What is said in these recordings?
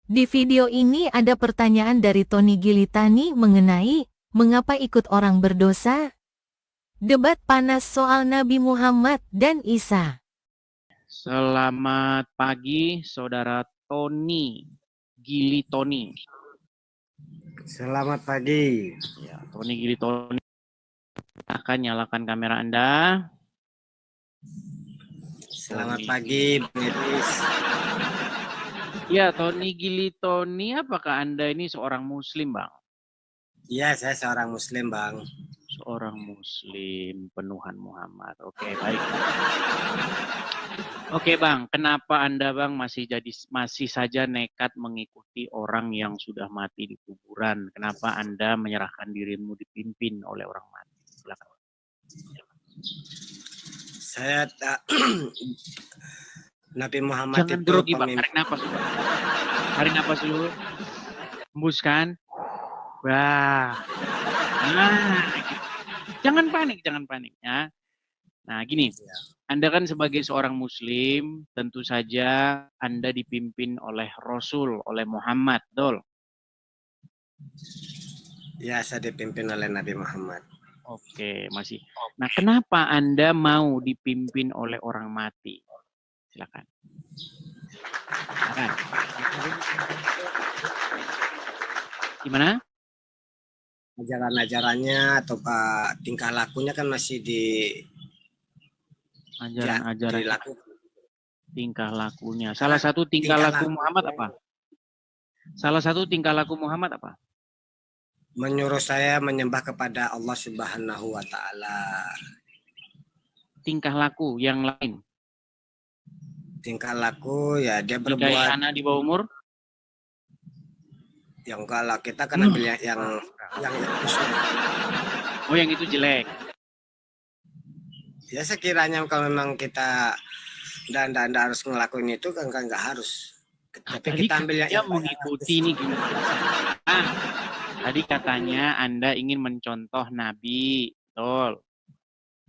Di video ini ada pertanyaan dari Tony Gilitani mengenai mengapa ikut orang berdosa? Debat panas soal Nabi Muhammad dan Isa. Selamat pagi, Saudara Tony Gilitoni. Selamat pagi. Ya, Tony Gilitoni. Akan nyalakan kamera Anda. Selamat pagi, Bang Idris. Ya, Tony Gilitoni, apakah Anda ini seorang Muslim, Bang? Iya, saya seorang Muslim, Bang. Seorang Muslim penuhan Muhammad. Oke, baik. Oke, Bang. Kenapa Anda, Bang, masih saja nekat mengikuti orang yang sudah mati di kuburan? Kenapa Anda menyerahkan dirimu dipimpin oleh orang mati? Silakan. Saya Nabi Muhammad Jangan itu grogi, Bang. pemimpin. Tarik nafas dulu. Tarik nafas dulu. Hembuskan. Wah. Nah, gitu. Jangan panik ya. Nah, gini. Anda kan sebagai seorang Muslim, tentu saja Anda dipimpin oleh Rasul, oleh Muhammad, betul? Ya, saya dipimpin oleh Nabi Muhammad. Oke, masih. Nah, kenapa Anda mau dipimpin oleh orang mati? Silakan. Silakan. Gimana? Ajaran-ajarannya atau tingkah lakunya kan masih Ajaran-ajaran dilakukan. Tingkah lakunya. Salah satu tingkah laku Muhammad apa? Salah satu tingkah laku Muhammad apa? Menyuruh saya menyembah kepada Allah Subhanahu wa Ta'ala. Tingkah laku yang lain. Tingkah laku ya dia Nikahi berbuat anak di bawah umur. yang kalau kita kan ambil yang Oh, yang itu jelek. Ya sekiranya kalau memang kita dan harus ngelakuin itu kan nggak harus. Tapi kita ambil yang mengikuti ini gimana? Tadi katanya Anda ingin mencontoh Nabi, betul.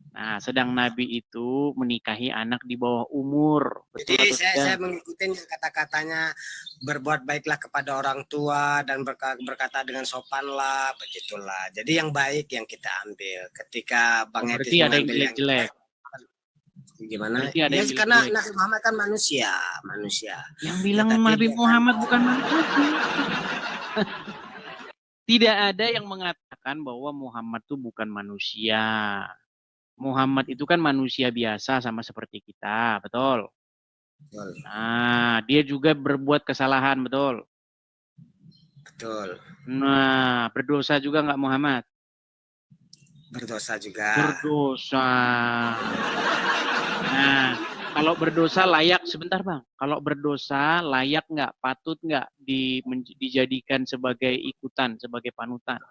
Nah, sedang Nabi itu menikahi anak di bawah umur. Betul. Jadi saya mengikuti kata-katanya, berbuat baiklah kepada orang tua dan berkata dengan sopan lah, begitulah. Jadi yang baik yang kita ambil. Ketika Bang Edis berarti ada yang jelek-jelek. Gimana? Ya, karena Nabi Muhammad kan manusia. Yang bilang Nabi Muhammad bukan manusia. Tidak ada yang mengatakan bahwa Muhammad itu bukan manusia. Muhammad itu kan manusia biasa sama seperti kita, betul? Betul. Nah, dia juga berbuat kesalahan, betul? Betul. Nah, berdosa juga nggak Muhammad? Berdosa juga. Berdosa. Nah, kalau berdosa layak, sebentar Bang, kalau berdosa layak nggak, patut nggak dijadikan sebagai ikutan, sebagai panutan?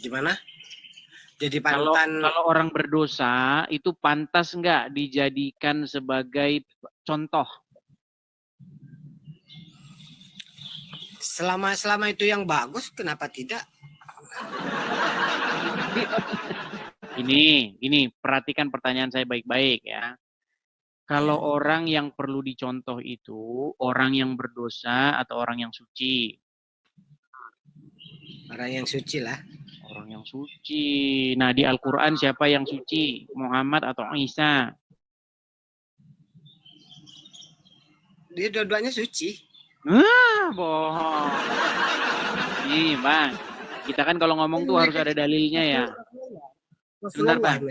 Gimana? Jadi panutan. Kalau orang berdosa itu pantas nggak dijadikan sebagai contoh? Selama itu yang bagus, kenapa tidak? Ini perhatikan pertanyaan saya baik-baik ya. Kalau orang yang perlu dicontoh itu orang yang berdosa atau orang yang suci? Orang yang suci lah. Orang yang suci. Nah, di Al-Quran siapa yang suci? Muhammad atau Isa? Dia dua-duanya suci. Bohong. Nih, Bang. Kita kan kalau ngomong tuh harus ada dalilnya ya. Sebentar, Bang.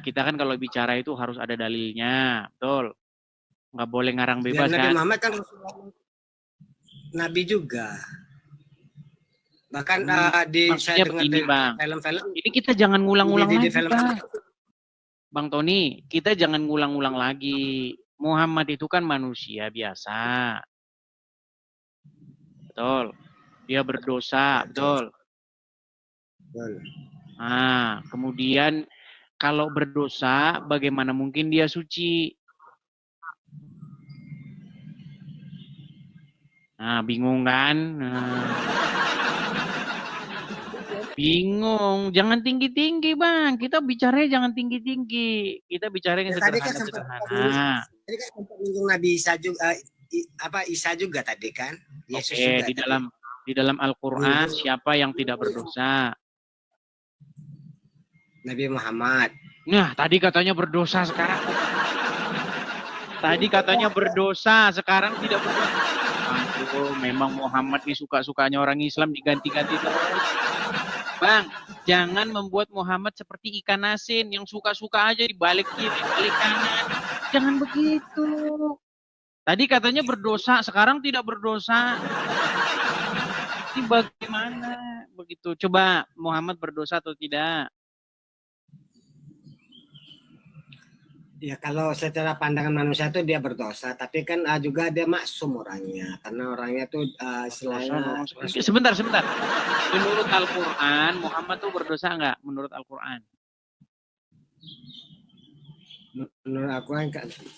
Kita kan kalau bicara itu harus ada dalilnya. Betul. Nggak boleh ngarang bebas kan. Nabi Muhammad kan Nabi juga. Bahkan saya dengar begini, Bang. Film-film. Ini kita jangan ngulang-ngulang lagi, Bang. Bang Tony, kita jangan ngulang-ngulang lagi. Muhammad itu kan manusia biasa. Betul. Dia berdosa, betul. Nah, kemudian kalau berdosa, bagaimana mungkin dia suci? Nah, bingung kan? Bingung, jangan tinggi-tinggi bang. Kita bicaranya jangan tinggi-tinggi. Kita bicara yang Ya, tadi kan sederhana-sederhana. sempat menyinggung Nabi Isa juga, Isa juga tadi kan, Yesus Oke, juga di tadi. dalam Al-Quran siapa yang tidak berdosa? Nabi Muhammad. Nah, tadi katanya berdosa sekarang. Tadi katanya berdosa, sekarang tidak berdosa. Aduh, memang Muhammad ini suka-sukanya orang Islam diganti-ganti terus. Bang, jangan membuat Muhammad seperti ikan asin yang suka-suka aja dibalik kiri, balik kanan. Jangan begitu. Tadi katanya berdosa, sekarang tidak berdosa. Ini bagaimana begitu? Coba Muhammad berdosa atau tidak? Ya kalau secara pandangan manusia itu dia berdosa, tapi kan juga dia maksum orangnya, karena orangnya tuh istilahnya. Sebentar. Menurut Al-Quran, Muhammad tuh berdosa nggak? Menurut Al-Quran? Menurut aku,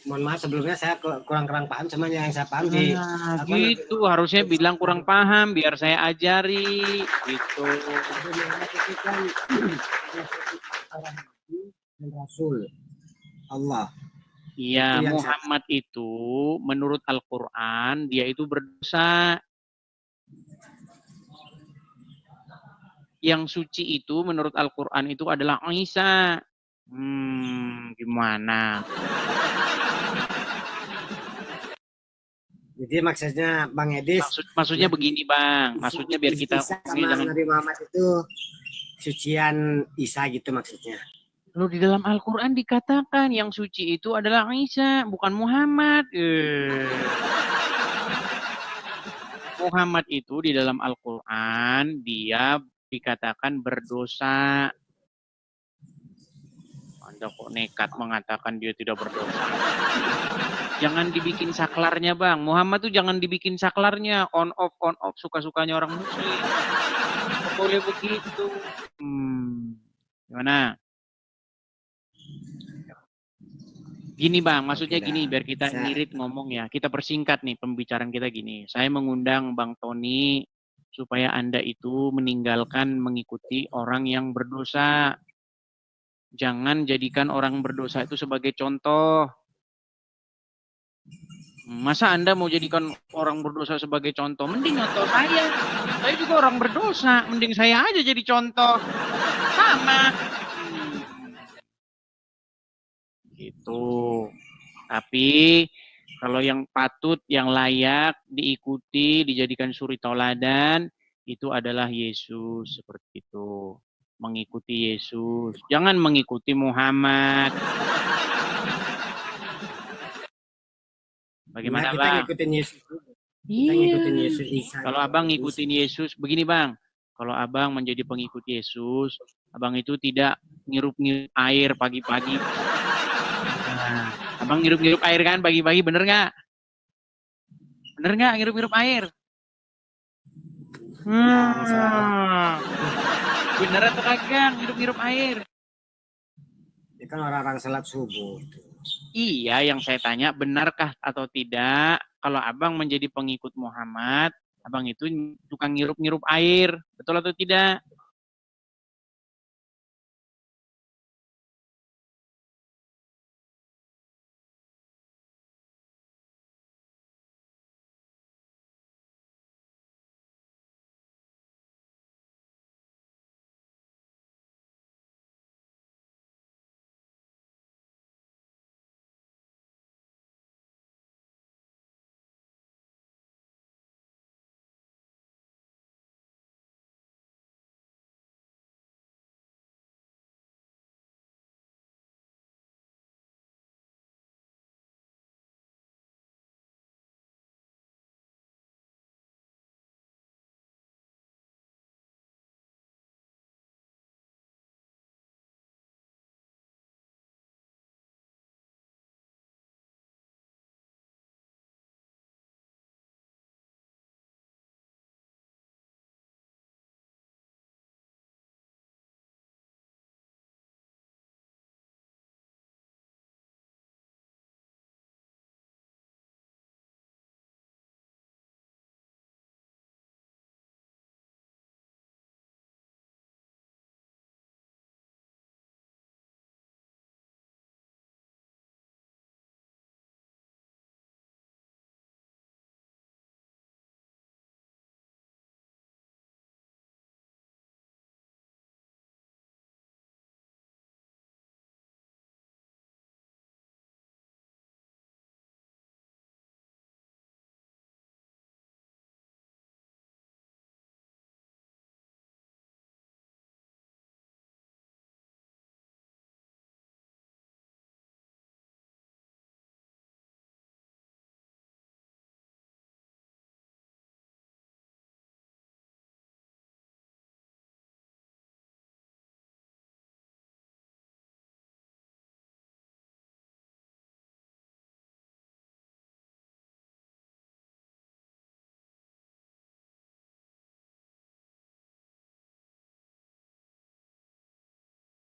mohon maaf sebelumnya saya kurang paham, sama yang saya paham gitu, harusnya bilang kurang paham biar saya ajari gitu. Rasul Allah. Iya, Muhammad itu menurut Al-Quran dia itu berdosa. Yang suci itu menurut Al-Quran itu adalah Isa. Gimana? Jadi maksudnya Bang Edis. Maksudnya begini Bang. Maksudnya biar kita. Isa sama Nabi Muhammad itu sucian Isa gitu maksudnya. Loh, di dalam Al-Quran dikatakan yang suci itu adalah Isa, bukan Muhammad. Muhammad itu di dalam Al-Quran dia dikatakan berdosa. Anda kok nekat mengatakan dia tidak berdosa? Jangan dibikin saklarnya bang. Muhammad tuh jangan dibikin saklarnya. On off, suka-sukanya orang muslim. Tidak boleh begitu. Gimana? Gini bang, maksudnya gini biar kita ngirit ngomong ya. Kita persingkat nih pembicaraan kita gini. Saya mengundang Bang Tony supaya Anda itu meninggalkan mengikuti orang yang berdosa. Jangan jadikan orang berdosa itu sebagai contoh. Masa Anda mau jadikan orang berdosa sebagai contoh? Mending contoh saya. Saya juga orang berdosa. Mending saya aja jadi contoh. Sama. Gitu. Tapi kalau yang patut, yang layak diikuti, dijadikan suri tauladan, itu adalah Yesus seperti itu. Mengikuti Yesus. Jangan mengikuti Muhammad. Bagaimana kita bang? Ngikutin Yesus. Kita ngikutin Yesus. Isa. Kalau abang ngikutin Yesus, begini bang. Kalau abang menjadi pengikut Yesus, abang itu tidak ngirup-ngirup air pagi-pagi. Abang ngirup-ngirup air kan pagi-pagi, bener nggak? Bener nggak ngirup-ngirup air? Bener atau kagak ngirup-ngirup air? Ini kan orang-orang salat subuh. Iya, yang saya tanya benarkah atau tidak? Kalau abang menjadi pengikut Muhammad, abang itu tukang ngirup-ngirup air, betul atau tidak?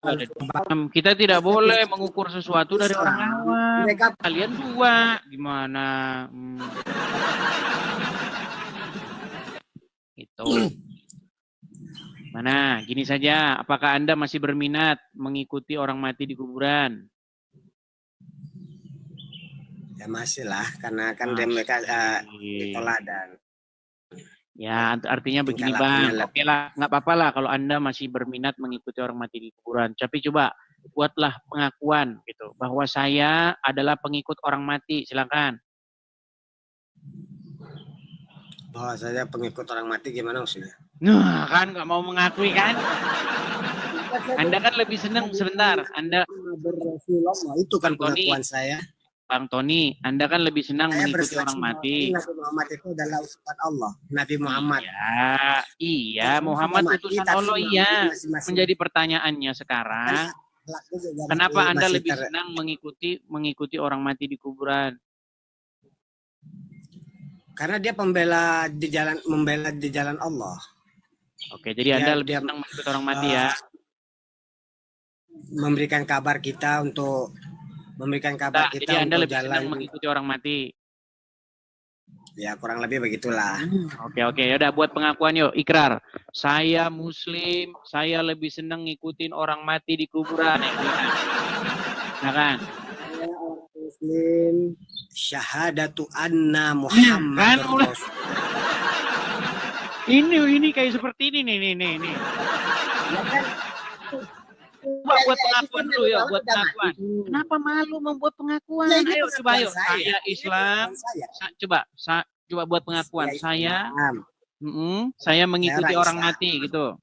ada demam. Kita tidak boleh mengukur sesuatu dari orang awam. Mereka Kalian tua, gimana? Itu. Mana? Gini saja. Apakah Anda masih berminat mengikuti orang mati di kuburan? ya masih lah, karena kan dia mereka teladan. Ya, artinya begini Tingkah Bang. lakunya Oke lah, nggak apa-apa lah kalau Anda masih berminat mengikuti orang mati di kuburan. Tapi coba buatlah pengakuan gitu bahwa saya adalah pengikut orang mati. Silakan. Bahwa saya pengikut orang mati gimana maksudnya? Nah, kan nggak mau mengakui kan? Anda kan lebih senang sebentar. Anda Itu kan Bang Tony. pengakuan saya. Bang Tony, Anda kan lebih senang Saya mengikuti bersaksi orang bahwa mati. Nabi Muhammad itu adalah utusan Allah. Nabi Muhammad. Iya, Muhammad utusan Allah, iya. Menjadi pertanyaannya sekarang, kenapa Anda lebih senang mengikuti orang mati di kuburan? Karena dia membela di jalan Allah. Oke, jadi Anda lebih dia senang mengikuti orang mati ya. Memberikan kabar kita untuk Jadi Anda untuk lebih senang jalan. mengikuti orang mati. Ya kurang lebih begitulah. Oke, yaudah buat pengakuan yuk, ikrar. Saya Muslim, saya lebih senang ngikutin orang mati di kuburan. Ya kan? Saya orang Muslim, syahadatu anna Muhammad Kan, ini kayak seperti ini nih. Ya kan? Buat pengakuan dulu ya, buat pengakuan. Kenapa malu membuat pengakuan? Ya, ini Ayo coba yuk. pengakuan Saya Islam. Coba buat pengakuan. Saya mengikuti Saya orang Islam. mati gitu.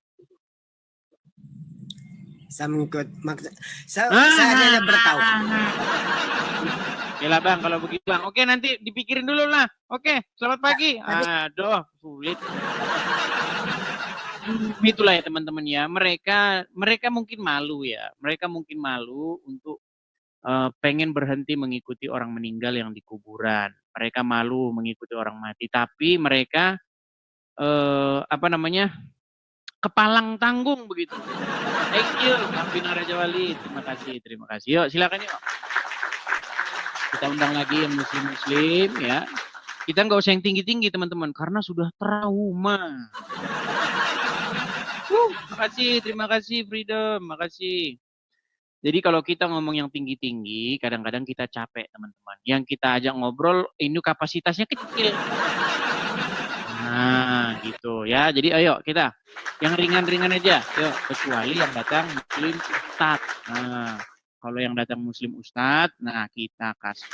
Saya mengikut saya hanya bertahu. Oke lah Bang, kalau begitu Bang. Oke, nanti dipikirin dulu lah. Oke, selamat pagi. Aduh, sulit. Itulah ya teman-teman ya. Mereka mungkin malu ya. Mereka mungkin malu untuk pengen berhenti mengikuti orang meninggal yang di kuburan. Mereka malu mengikuti orang mati. Tapi mereka kepalang tanggung begitu. Thank you, Kang Bina Raja Wali. Terima kasih. Yuk, silakan yuk. Kita undang lagi yang muslim-muslim ya. Kita nggak usah yang tinggi-tinggi teman-teman, karena sudah trauma. Terima kasih Freedom, makasih. Jadi kalau kita ngomong yang tinggi-tinggi, kadang-kadang kita capek teman-teman. Yang kita ajak ngobrol, ini kapasitasnya kecil. Nah, gitu ya. Jadi ayo kita yang ringan-ringan aja. Yuk, kecuali yang datang muslim ustadz. Nah, kalau yang datang muslim ustadz, nah kita kasih.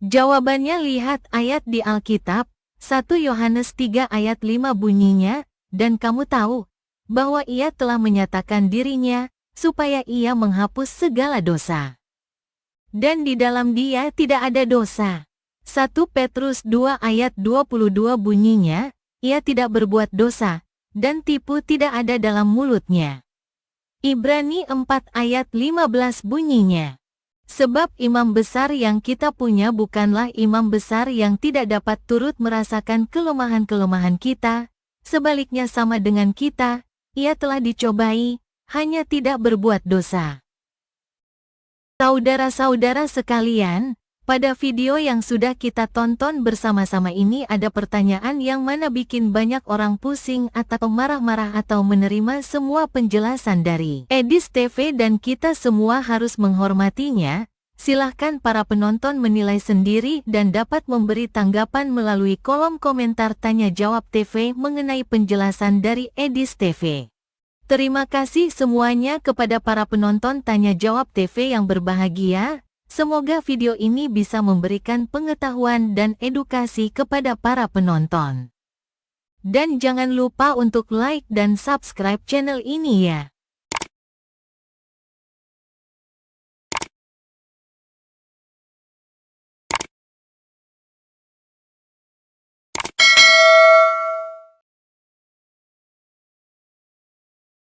Jawabannya lihat ayat di Alkitab, 1 Yohanes 3 ayat 5 bunyinya, dan kamu tahu bahwa ia telah menyatakan dirinya, supaya ia menghapus segala dosa. Dan di dalam dia tidak ada dosa. 1 Petrus 2 ayat 22 bunyinya, ia tidak berbuat dosa, dan tipu tidak ada dalam mulutnya. Ibrani 4 ayat 15 bunyinya. Sebab imam besar yang kita punya bukanlah imam besar yang tidak dapat turut merasakan kelemahan-kelemahan kita, sebaliknya sama dengan kita, ia telah dicobai, hanya tidak berbuat dosa. Saudara-saudara sekalian, pada video yang sudah kita tonton bersama-sama ini ada pertanyaan yang mana bikin banyak orang pusing atau marah-marah atau menerima semua penjelasan dari Edis TV dan kita semua harus menghormatinya. Silahkan para penonton menilai sendiri dan dapat memberi tanggapan melalui kolom komentar tanya jawab TV mengenai penjelasan dari Edis TV. Terima kasih semuanya kepada para penonton tanya jawab TV yang berbahagia. Semoga video ini bisa memberikan pengetahuan dan edukasi kepada para penonton. Dan jangan lupa untuk like dan subscribe channel ini ya.